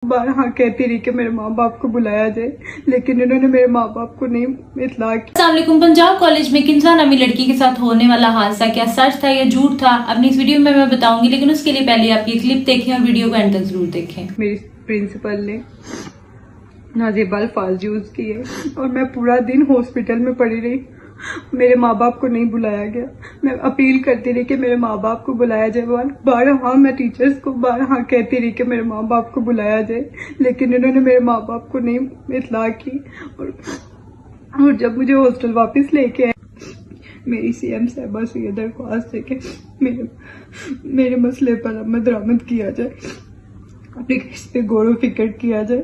बार हाँ कहती रही कि मेरे माँ बाप को बुलाया जाए, लेकिन इन्होंने मेरे माँ बाप को नहीं इत्तला की। अस्सलाम वालेकुम। पंजाब कॉलेज में किंजा नामी लड़की के साथ होने वाला हादसा क्या सच था या झूठ था, अपनी इस वीडियो में मैं बताऊंगी, लेकिन उसके लिए पहले आप ये क्लिप देखें और वीडियो को एंड तक जरूर देखें। मेरी प्रिंसिपल ने नाज़िबा अल्फाज यूज किए और मैं पूरा दिन हॉस्पिटल में पड़ी रही। मेरे माँ बाप को नहीं बुलाया गया। मैं अपील करती रही कि मेरे माँ बाप को बुलाया जाए। बारह हाँ मैं टीचर्स को बारह हाँ कहती रही कि मेरे माँ बाप को बुलाया जाए, लेकिन इन्होंने मेरे माँ बाप को नहीं इत्तला की। और जब मुझे हॉस्टल वापस लेके आए, मेरी सीएम साहिबा से ये दरख्वास्त है कि मेरे मसले पर अमल दरामद किया जाए, अपने केस पे गौर फिक्र किया जाए।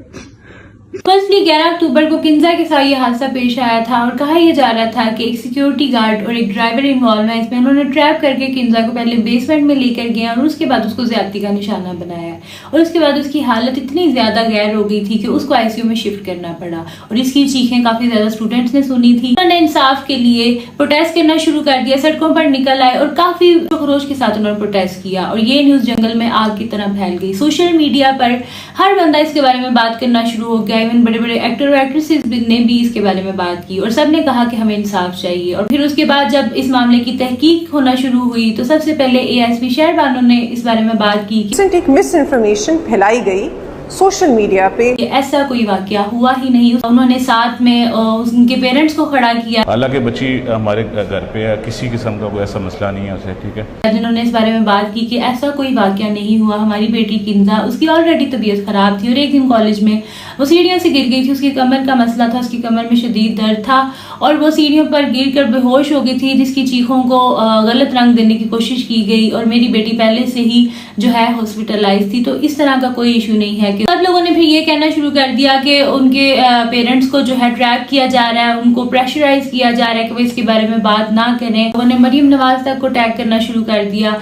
फर्स्टली 11 अक्टूबर को किंजा के साथ ये हादसा पेश आया था और कहा यह जा रहा था कि एक सिक्योरिटी गार्ड और एक ड्राइवर इन्वॉल्व है इसमें। उन्होंने ट्रैप करके किंजा को पहले बेसमेंट में लेकर गए और उसके बाद उसको ज्यादती का निशाना बनाया और उसके बाद उसकी हालत इतनी ज्यादा गैर हो गई थी कि उसको आईसीयू में शिफ्ट करना पड़ा और इसकी चीखें काफी ज्यादा स्टूडेंट्स ने सुनी थी। उन्होंने इंसाफ के लिए प्रोटेस्ट करना शुरू कर दिया, सड़कों पर निकल आए और काफी खरोश के साथ उन्होंने प्रोटेस्ट किया और ये न्यूज जंगल में आग की तरह फैल गई। सोशल मीडिया पर हर बंदा इसके बारे में बात करना शुरू हो गया। इवन बड़े बड़े एक्टर और एक्ट्रेसेस ने भी इसके बारे में बात की और सबने कहा कि हमें इंसाफ चाहिए। और फिर उसके बाद जब इस मामले की तहकीक होना शुरू हुई तो सबसे पहले एएसपी शहर बानो ने इस बारे में बात की कि एक मिस इन्फॉर्मेशन फैलाई गई सोशल मीडिया पे, ऐसा कोई वाकया हुआ ही नहीं। उन्होंने साथ में उनके पेरेंट्स को खड़ा किया। हालांकि बच्ची हमारे घर पे है, किसी किस्म का कोई ऐसा मसला नहीं है उसे, ठीक है। जिन्होंने इस बारे में बात की कि ऐसा कोई वाकया नहीं हुआ, हमारी बेटी किंजा, उसकी ऑलरेडी तबीयत खराब थी और एक दिन कॉलेज में वो सीढ़ियों से गिर गई थी। उसकी कमर का मसला था, उसकी कमर में शदीद दर्द था और वो सीढ़ियों पर गिर कर बेहोश हो गई थी, जिसकी चीखों को गलत रंग देने की कोशिश की गई और मेरी बेटी पहले से ही जो है हॉस्पिटलाइज थी। तो इस तरह का कोई इशू नहीं है। सब लोगों ने फिर ये कहना शुरू कर दिया कि उनके पेरेंट्स को जो है ट्रैप किया जा रहा है, उनको प्रेशराइज किया जा रहा है कि वो इसके बारे में बात ना करें। उन्होंने मरियम नवाज तक को टैग करना शुरू कर दिया।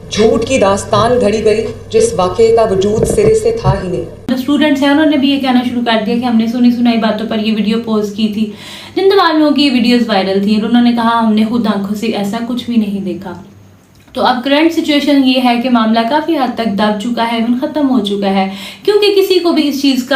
झूठ की दास्तान घड़ी गई जिस वाकये का वजूद सिरे से था ही नहीं। जो स्टूडेंट्स हैं उन्होंने भी ये कहना शुरू कर दिया कि हमने सुनी सुनाई बातों पर ये वीडियो पोस्ट की थी। जिन तमाम लोगों की ये वीडियोस वायरल थी और उन्होंने कहा हमने खुद आंखों से ऐसा कुछ भी नहीं देखा। तो अब करंट सिचुएशन ये है कि मामला काफ़ी हद तक दब चुका है, ख़त्म हो चुका है, क्योंकि किसी को भी इस चीज़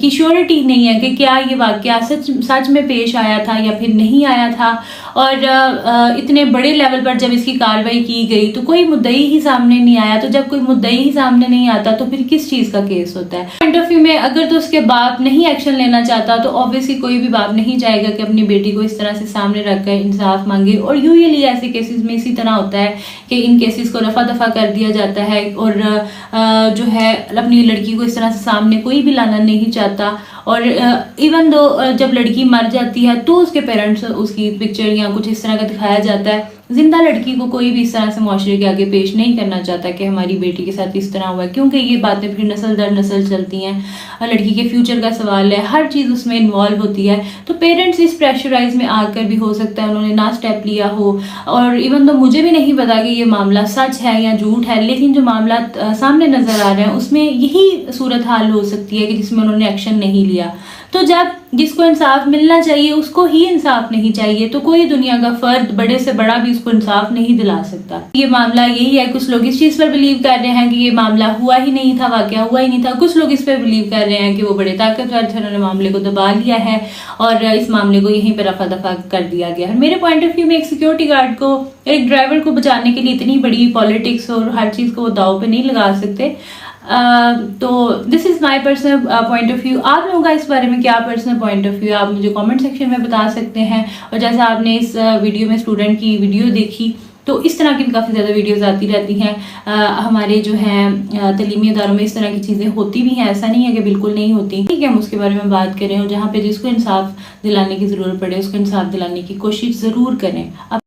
की श्योरिटी नहीं है कि क्या ये वाकया सच में पेश आया था या फिर नहीं आया था। और इतने बड़े लेवल पर जब इसकी कार्रवाई की गई तो कोई मुद्दई ही सामने नहीं आया। तो जब कोई मुद्दई ही सामने नहीं आता तो फिर किस चीज़ का केस होता है। पॉइंट ऑफ व्यू में अगर तो उसके बाप नहीं एक्शन लेना चाहता तो ऑब्वियसली कोई भी बाप नहीं चाहेगा कि अपनी बेटी को इस तरह से सामने रखकर इंसाफ मांगे। और यूजुअली ऐसे केसेस में इसी तरह होता है कि इन केसेस को रफा दफा कर दिया जाता है और जो है अपनी लड़की को इस तरह से सामने कोई भी लाना नहीं चाहता। और इवन दो जब लड़की मर जाती है तो उसके पेरेंट्स उसकी पिक्चर या कुछ इस तरह का दिखाया जाता है। जिंदा लड़की को कोई भी इस तरह से मुआशरे के आगे पेश नहीं करना चाहता कि हमारी बेटी के साथ इस तरह हुआ है, क्योंकि ये बातें फिर नस्ल दर नस्ल चलती हैं। लड़की के फ्यूचर का सवाल है, हर चीज़ उसमें इन्वॉल्व होती है। तो पेरेंट्स इस प्रेशराइज में आकर भी हो सकता है उन्होंने ना स्टेप लिया हो। और इवन तो मुझे भी नहीं पता कि ये मामला सच है या झूठ है, लेकिन जो मामला सामने नजर आ रहे हैं उसमें यही सूरत हाल हो सकती है कि जिसमें उन्होंने एक्शन नहीं लिया। तो जब जिसको इंसाफ मिलना चाहिए उसको ही इंसाफ नहीं चाहिए तो कोई दुनिया का फर्द बड़े से बड़ा भी उसको इंसाफ नहीं दिला सकता। ये मामला यही है। कुछ लोग इस चीज पर बिलीव कर रहे हैं कि ये मामला हुआ ही नहीं था, वाकया हुआ ही नहीं था। कुछ लोग इस पर बिलीव कर रहे हैं कि वो बड़े ताकतवर थे, उन्होंने मामले को दबा लिया है और इस मामले को यहीं पर रफा दफा कर दिया गया है। मेरे पॉइंट ऑफ व्यू में एक सिक्योरिटी गार्ड को, एक ड्राइवर को बचाने के लिए इतनी बड़ी पॉलिटिक्स और हर चीज को वो दाव पे नहीं लगा सकते। तो this is my personal point of view. आप लोगों का इस बारे में क्या पर्सनल पॉइंट ऑफ व्यू है, आप मुझे कमेंट सेक्शन में बता सकते हैं। और जैसा आपने इस वीडियो में स्टूडेंट की वीडियो देखी तो इस तरह की भी काफ़ी ज़्यादा वीडियोस आती रहती हैं। हमारे जो हैं तलीमी इदारों में इस तरह की चीज़ें होती भी हैं, ऐसा नहीं है कि बिल्कुल नहीं होती। ठीक है, हम उसके बारे में बात करें और जहाँ पे जिसको इंसाफ दिलाने की ज़रूरत पड़े उसको इंसाफ दिलाने की कोशिश ज़रूर करें।